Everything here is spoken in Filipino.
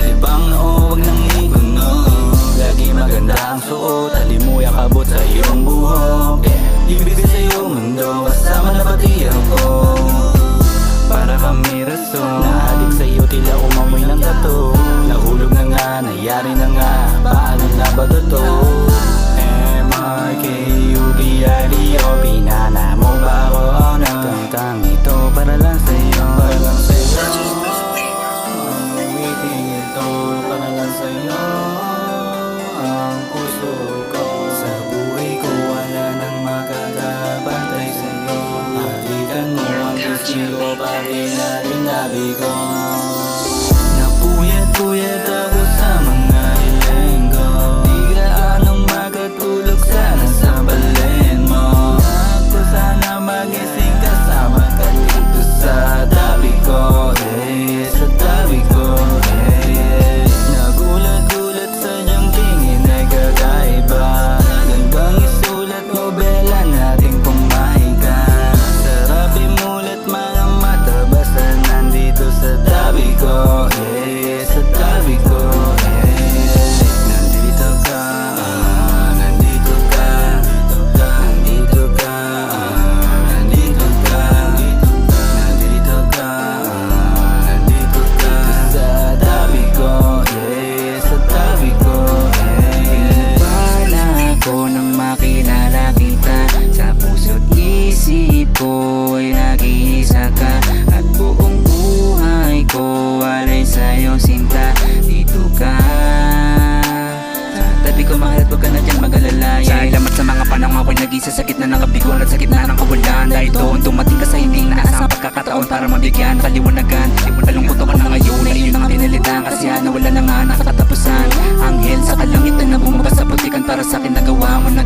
Pwede bang noo, wag nang iguno. Lagi maganda ang suot, halimuyak abot sa iyong buhok. Ibigay sa iyong mundo, kasama na pati ako. Para kami rason, naadik sa'yo tila umamoy ng gato. Nahulog na nga, nangyari na nga, paano na ba totoo? MRKUBIDO, pinana mo ba ako na kantang ito para lang sa'yo, para lang sa'yo. Awiting ito para lang sa'yo. Ang puso ko sa buhay ko, wala nang makakabantay sa'yo. Halikan mo ang gusto ko, pati na rin labi ko. Napuyat-puyat ako sa mga hiling ko. Di gaanong makatulog sana sa balin mo. Ako sana magising kasama ka dito sa tabi ko, sa tabi ko, Nagulat-gulat sa iyong tingin ay kakaiba. Gandang isulat nobela nating pumahiga. Sarap imulat mga mata basta nandito sa tabi ko, sa tabi ko, Nandito ka, nandito ka, nandito ka, nandito ka, nandito ka, nandito ka sa tabi ko, sa tabi ko, Bala ko nang makilala kita. Sa puso't isip ko ay nag-iisa ka. At buong buhay ko walay sa'yo sinta. Dito ka sa tabi ko, mahal, huwag ka na dyan mag-alala. Sa ilamat sa mga panahon ako'y nag-isa sa gitna ng kabigon at sa gitna ng kawalan. Dahil doon dumating ka sa hindi inaasang pagkakataon para mabigyan kaliwanagan. Malungkot ako na ngayon na iyon ang pinalitan, kasi wala na nga nakatapusan. Anghel sa kalangitan na bumaba sa putikan para sa'kin nagawa mo na